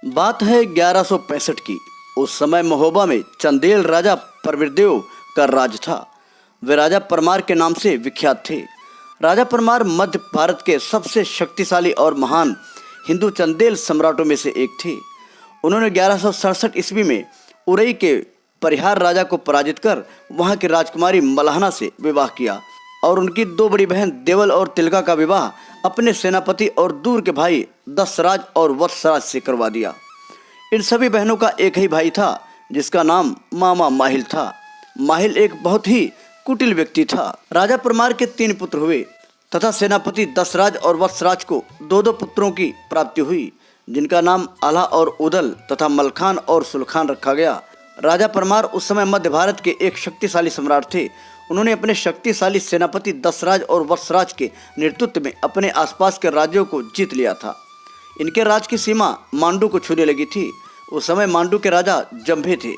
बात है 1165 की। उस समय महोबा में चंदेल राजा प्रवृदेव का राज था। वे राजा परमार के नाम से विख्यात थे। राजा परमार मध्य भारत के सबसे शक्तिशाली और महान हिंदू चंदेल सम्राटों में से एक थे। उन्होंने 1167 ईस्वी में उरई के परिहार राजा को पराजित कर वहां की राजकुमारी मलहना से विवाह किया और उनकी दो बड़ी बहन देवल और तिलका का विवाह अपने सेनापति और दूर के भाई दशराज और वत्सराज से करवा दिया। इन सभी बहनों का एक ही भाई था जिसका नाम मामा माहिल था। माहिल एक बहुत ही कुटिल व्यक्ति था। राजा परमार के 3 पुत्र हुए तथा सेनापति दशराज और वत्सराज को 2 पुत्रों की प्राप्ति हुई, जिनका नाम आला और उदल तथा मलखान और सुलखान रखा गया। राजा परमार उस समय मध्य भारत के एक शक्तिशाली सम्राट थे। उन्होंने अपने शक्तिशाली सेनापति दशराज और वत्सराज के नेतृत्व में अपने आसपास के राज्यों को जीत लिया था। इनके राज की सीमा मांडू को छूने लगी थी। उस समय मांडू के राजा जंभे थे,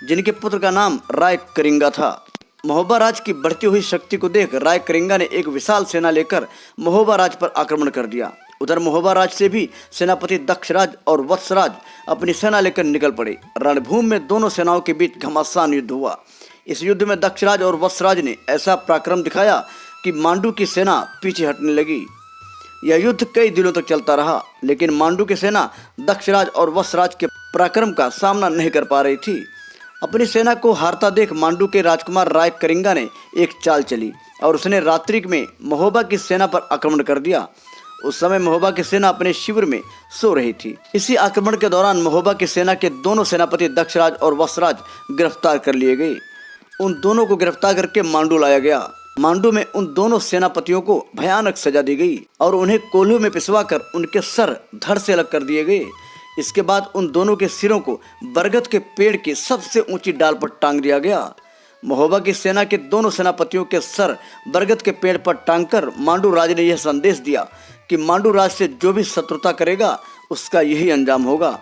जिनके पुत्र का नाम राय करिंगा था। महोबा राज की बढ़ती हुई शक्ति को देख राय करिंगा ने एक विशाल सेना लेकर महोबा राज पर आक्रमण कर दिया। उधर महोबा राज से भी सेनापति दक्षराज और वत्सराज अपनी सेना लेकर निकल पड़े। रणभूमि में दोनों सेनाओं के बीच घमासान युद्ध हुआ। इस युद्ध में दक्षराज और वत्सराज ने ऐसा पराक्रम दिखाया कि मांडू की सेना पीछे हटने लगी। यह युद्ध कई दिनों तक चलता रहा, लेकिन मांडू की सेना दक्षराज और वत्सराज के पराक्रम का सामना नहीं कर पा रही थी। अपनी सेना को हारता देख मांडू के राजकुमार राय करिंगा ने एक चाल चली और उसने रात्रि में महोबा की सेना पर आक्रमण कर दिया। उस समय महोबा की सेना अपने शिविर में सो रही थी। इसी आक्रमण के दौरान महोबा की सेना के दोनों सेनापति दक्षराज और वत्सराज गिरफ्तार कर लिए गए। उन दोनों को गिरफ्तार करके मांडू लाया गया। मांडू में उन दोनों सेनापतियों को भयानक सजा दी गई और उन्हें कोल्हू में पिसवा कर उनके सर धड़ से अलग कर दिए गए। इसके बाद उन दोनों के सिरों को बरगद के पेड़ की सबसे ऊंची डाल पर टांग दिया गया। महोबा की सेना के दोनों सेनापतियों के सर बरगद के पेड़ पर टांगकर मांडू राज ने यह संदेश दिया कि मांडू राज से जो भी शत्रुता करेगा उसका यही अंजाम होगा।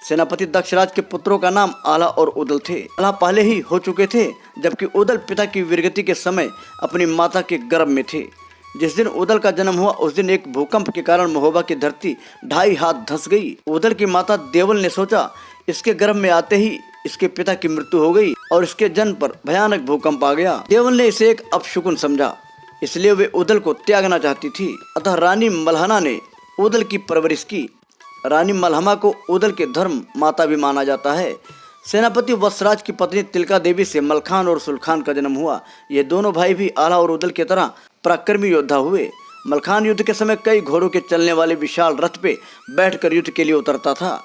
सेनापति दक्षराज के पुत्रों का नाम आला और उदल थे। आला पहले ही हो चुके थे, जबकि उदल पिता की वीरगति के समय अपनी माता के गर्भ में थे। जिस दिन उदल का जन्म हुआ उस दिन एक भूकंप के कारण महोबा की धरती 2.5 हाथ धंस गई। उदल की माता देवल ने सोचा इसके गर्भ में आते ही इसके पिता की मृत्यु हो गई और इसके जन्म पर भयानक भूकंप आ गया। देवल ने इसे एक अपशकुन समझा, इसलिए वे उदल को त्यागना चाहती थी। अतः रानी मलहना ने उदल की परवरिश की। रानी मलहमा को उदल के धर्म माता भी माना जाता है। सेनापति वत्सराज की पत्नी तिलका देवी से मलखान और सुलखान का जन्म हुआ। ये दोनों भाई भी आला और उदल की तरह पराक्रमी योद्धा हुए। मलखान युद्ध के समय कई घोड़ों के चलने वाले विशाल रथ पे बैठकर युद्ध के लिए उतरता था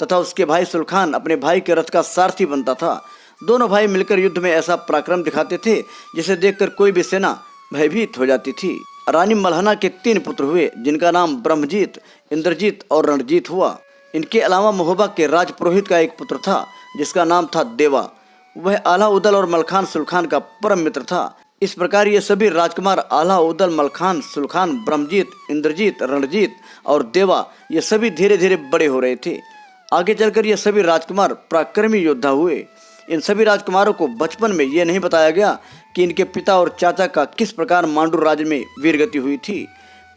तथा उसके भाई सुलखान अपने भाई के रथ का सारथी बनता था। दोनों भाई मिलकर युद्ध में ऐसा पराक्रम दिखाते थे जिसे देखकर कोई भी सेना भयभीत हो जाती थी। रानी मलहना के 3 पुत्र हुए, जिनका नाम ब्रह्मजीत, इंद्रजीत और रणजीत हुआ। इनके अलावा महोबा के राजपुरोहित का एक पुत्र था जिसका नाम था देवा। वह आला उदल और मलखान सुलखान का परम मित्र था। इस प्रकार ये सभी राजकुमार आला उदल मलखान सुलखान ब्रह्मजीत इंद्रजीत रणजीत और देवा ये सभी धीरे धीरे बड़े हो रहे थे। आगे चलकर ये सभी राजकुमार पराक्रमी योद्धा हुए। इन सभी राजकुमारों को बचपन में यह नहीं बताया गया कि इनके पिता और चाचा का किस प्रकार मांडू राज्य में वीरगति हुई थी।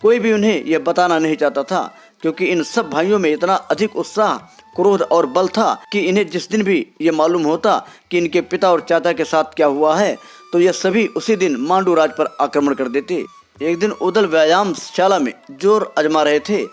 कोई भी उन्हें यह बताना नहीं चाहता था, क्योंकि इन सब भाइयों में इतना अधिक उत्साह, क्रोध और बल था कि इन्हें जिस दिन भी ये मालूम होता कि इनके पिता और चाचा के साथ क्या हुआ है तो ये सभी उसी दिन मांडू राज पर आक्रमण कर देते। एक दिन उदल व्यायामशाला में जोर आजमा रहे थे।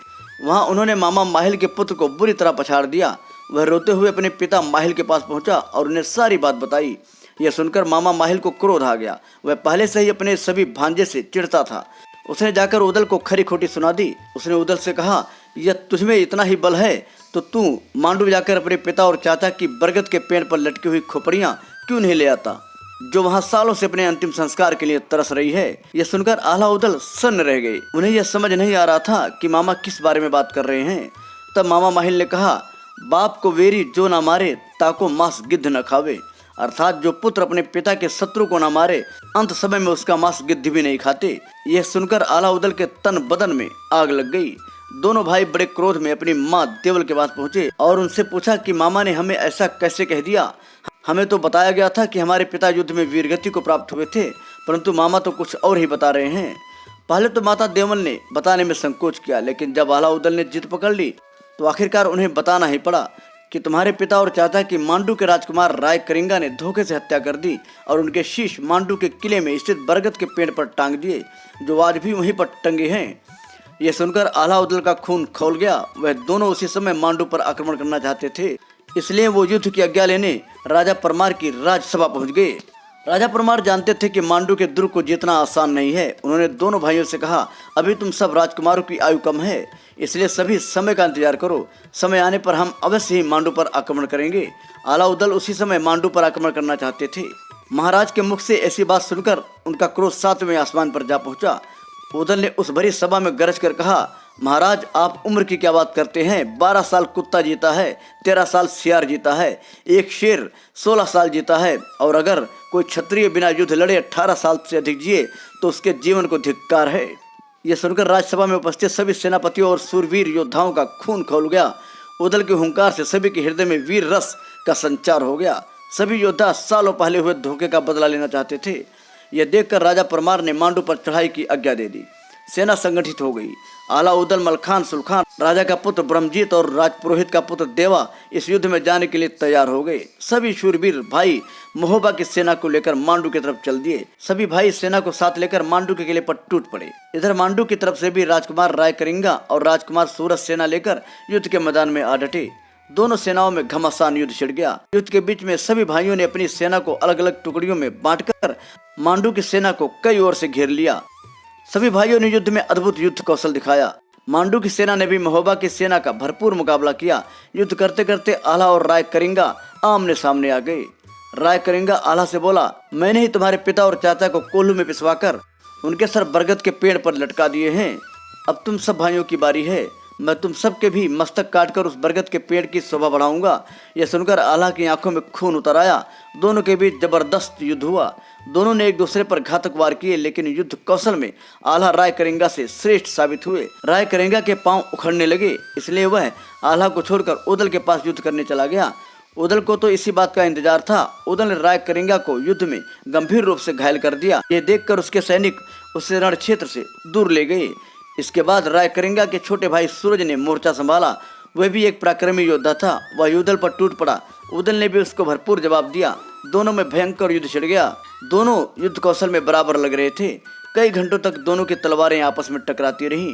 वहां उन्होंने मामा माहिल के पुत्र को बुरी तरह पछाड़ दिया। वह रोते हुए अपने पिता माहिल के पास पहुंचा और उन्हें सारी बात बताई। यह सुनकर मामा माहिल को क्रोध आ गया। वह पहले से ही अपने सभी भांजे से चिढ़ता था। उसने जाकर उदल को खरी खोटी सुना दी। उसने उदल से कहा, यह तुझमें इतना ही बल है तो तू मांडू जाकर अपने पिता और चाचा की बरगद के पेड़ पर लटकी हुई खोपड़ियां क्यों नहीं ले आता, जो वहां सालों से अपने अंतिम संस्कार के लिए तरस रही है। यह सुनकर आला उदल सन्न रह गए। उन्हें यह समझ नहीं आ रहा था कि मामा किस बारे में बात कर रहे हैं। तब मामा माहिल ने कहा, बाप को वेरी जो ना मारे ताको मांस गिद्ध न खावे, अर्थात जो पुत्र अपने पिता के शत्रु को न मारे अंत समय में उसका मांस गिद्ध भी नहीं खाते। यह सुनकर आला उदल के तन बदन में आग लग गई। दोनों भाई बड़े क्रोध में अपनी माँ देवल के पास पहुंचे और उनसे पूछा कि मामा ने हमें ऐसा कैसे कह दिया। हमें तो बताया गया था कि हमारे पिता युद्ध में वीरगति को प्राप्त हुए थे, परंतु मामा तो कुछ और ही बता रहे हैं। पहले तो माता देवल ने बताने में संकोच किया, लेकिन जब आला उदल ने जिद पकड़ ली तो आखिरकार उन्हें बताना ही पड़ा कि तुम्हारे पिता और चाचा की मांडू के राजकुमार राय करिंगा ने धोखे से हत्या कर दी और उनके शीश मांडू के किले में स्थित बरगद के पेड़ पर टांग दिए, जो आज भी वहीं पर टंगे हैं। यह सुनकर अलाउद्दीन का खून खौल गया। वह दोनों उसी समय मांडू पर आक्रमण करना चाहते थे, इसलिए वो युद्ध की आज्ञा लेने राजा परमार की राजसभा पहुंच गए। राजा परमार जानते थे कि मांडू के दुर्ग को जीतना आसान नहीं है। उन्होंने दोनों भाइयों से कहा, अभी तुम सब राजकुमारों की आयु कम है, इसलिए सभी समय का इंतजार करो। समय आने पर हम अवश्य ही मांडू पर आक्रमण करेंगे। अलाउद्दीन उसी समय मांडू पर आक्रमण करना चाहते थे। महाराज के मुख से ऐसी बात सुनकर उनका क्रोध 7वें आसमान पर जा पहुंचा। उदल ने उस भरी सभा में गरज कर कहा, महाराज आप उम्र की क्या बात करते हैं? 12 साल कुत्ता जीता है, 13 साल सियार जीता है, एक शेर 16 साल जीता है, और अगर कोई क्षत्रिय बिना युद्ध लड़े 18 साल से अधिक जिए तो उसके जीवन को धिक्कार है। यह सुनकर राजसभा में उपस्थित सभी सेनापतियों और सूरवीर योद्धाओं का खून खौल गया। उदल के हुंकार से सभी के हृदय में वीर रस का संचार हो गया। सभी योद्धा सालों पहले हुए धोखे का बदला लेना चाहते थे। यह देखकर राजा परमार ने मांडू पर चढ़ाई की आज्ञा दे दी। सेना संगठित हो गई। अलाउद्दीन मलखान सुलखान, राजा का पुत्र ब्रह्मजीत और राजपुरोहित का पुत्र देवा इस युद्ध में जाने के लिए तैयार हो गए। सभी शूरवीर भाई महोबा की सेना को लेकर मांडू की तरफ चल दिए। सभी भाई सेना को साथ लेकर मांडू के किले पर टूट पड़े। इधर मांडू की तरफ से भी राजकुमार राय करिंगा और राजकुमार सूरज सेना लेकर युद्ध के मैदान में आ डटे। दोनों सेनाओं में घमासान युद्ध छिड़ गया। युद्ध के बीच में सभी भाइयों ने अपनी सेना को अलग अलग टुकड़ियों में बांटकर मांडू की सेना को कई ओर से घेर लिया। सभी भाइयों ने युद्ध में अद्भुत युद्ध कौशल दिखाया। मांडू की सेना ने भी महोबा की सेना का भरपूर मुकाबला किया। युद्ध करते करते आला और राय करिंगा आमने सामने आ गए। राय करिंगा आला से बोला, मैंने ही तुम्हारे पिता और चाचा को कोल्हू में पिसवाकर उनके सर बरगद के पेड़ पर लटका दिए हैं। अब तुम सब भाइयों की बारी है। मैं तुम सबके भी मस्तक काटकर उस बरगद के पेड़ की शोभा बढ़ाऊंगा। यह सुनकर आला की आंखों में खून उतर आया। दोनों के बीच जबरदस्त युद्ध हुआ। दोनों ने एक दूसरे पर घातक वार किए, लेकिन युद्ध कौशल में आला राय करिंगा से श्रेष्ठ साबित हुए। राय करिंगा के पांव उखड़ने लगे, इसलिए वह आला को छोड़कर उदल के पास युद्ध करने चला गया। उदल को तो इसी बात का इंतजार था। उदल ने राय करिंगा को युद्ध में गंभीर रूप से घायल कर दिया। ये देखकर उसके सैनिक उसे रण क्षेत्र से दूर ले गए। इसके बाद राय करिंगा के छोटे भाई सूरज ने मोर्चा संभाला। वह भी एक पराक्रमी योद्धा था। वह उदल पर टूट पड़ा। उदल ने भी उसको भरपूर जवाब दिया। दोनों में भयंकर युद्ध छिड़ गया। दोनों युद्ध कौशल में बराबर लग रहे थे। कई घंटों तक दोनों की तलवारें आपस में टकराती रहीं।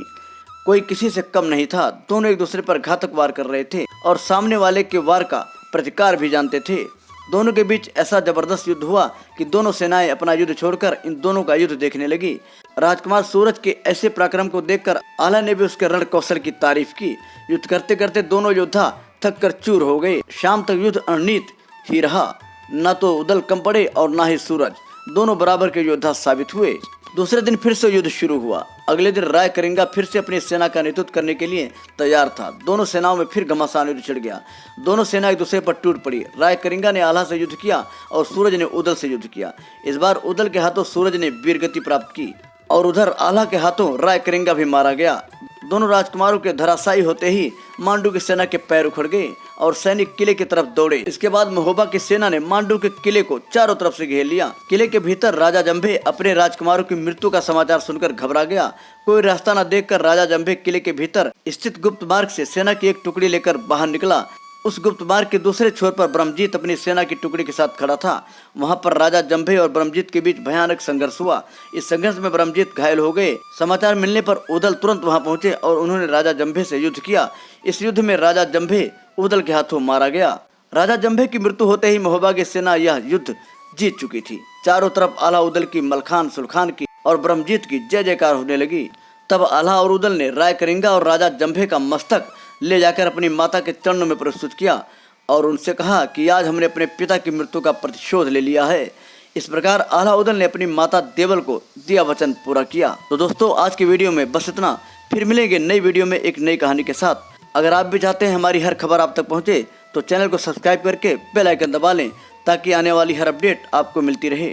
कोई किसी से कम नहीं था। दोनों एक दूसरे पर घातक वार कर रहे थे और सामने वाले के वार का प्रतिकार भी जानते थे। दोनों के बीच ऐसा जबरदस्त युद्ध हुआ कि दोनों सेनाएं अपना युद्ध छोड़कर इन दोनों का युद्ध देखने लगी। राजकुमार सूरज के ऐसे पराक्रम को देखकर आला ने भी उसके रण कौशल की तारीफ की। युद्ध करते करते दोनों योद्धा थक कर चूर हो गए। शाम तक युद्ध अनिर्णीत ही रहा। न तो उदल कम पड़े और न ही सूरज। दोनों बराबर के योद्धा साबित हुए। दूसरे दिन फिर से युद्ध शुरू हुआ। अगले दिन राय करिंगा फिर से अपनी सेना का नेतृत्व करने के लिए तैयार था। दोनों सेनाओं में फिर घमासान युद्ध छिड़ गया। दोनों सेना एक दूसरे पर टूट पड़ी। राय करिंगा ने आला से युद्ध किया और सूरज ने उदल से युद्ध किया। इस बार उदल के हाथों सूरज ने वीरगति प्राप्त की और उधर आला के हाथों राय करिंगा भी मारा गया। दोनों राजकुमारों के धराशायी होते ही मांडू की सेना के पैर उखड़ गए और सैनिक किले की तरफ दौड़े। इसके बाद महोबा की सेना ने मांडू के किले को चारों तरफ से घेर लिया। किले के भीतर राजा जंभे अपने राजकुमारों की मृत्यु का समाचार सुनकर घबरा गया। कोई रास्ता न देखकर राजा जंभे किले के भीतर स्थित गुप्त मार्ग से सेना की एक टुकड़ी लेकर बाहर निकला। उस गुप्त मार्ग के दूसरे छोर पर ब्रह्मजीत अपनी सेना की टुकड़ी के साथ खड़ा था। वहां पर राजा जंभे और ब्रह्मजीत के बीच भयानक संघर्ष हुआ। इस संघर्ष में ब्रह्मजीत घायल हो गए। समाचार मिलने पर उदल तुरंत वहां पहुंचे और उन्होंने राजा जंभे से युद्ध किया। इस युद्ध में राजा जंभे उदल के हाथों मारा गया। राजा जंभे की मृत्यु होते ही महोबा की सेना यह युद्ध जीत चुकी थी। चारों तरफ आला उदल की, मलखान सुलखान की और ब्रह्मजीत की जय जयकार होने लगी। तब आला और उदल ने राय करिंगा और राजा जंभे का मस्तक ले जाकर अपनी माता के चरणों में प्रस्तुत किया और उनसे कहा कि आज हमने अपने पिता की मृत्यु का प्रतिशोध ले लिया है। इस प्रकार आला उदल ने अपनी माता देवल को दिया वचन पूरा किया। तो दोस्तों, आज की वीडियो में बस इतना। फिर मिलेंगे नई वीडियो में एक नई कहानी के साथ। अगर आप भी चाहते हैं हमारी हर खबर आप तक पहुंचे तो चैनल को सब्सक्राइब करके बेल आइकन दबा लें ताकि आने वाली हर अपडेट आपको मिलती रहे।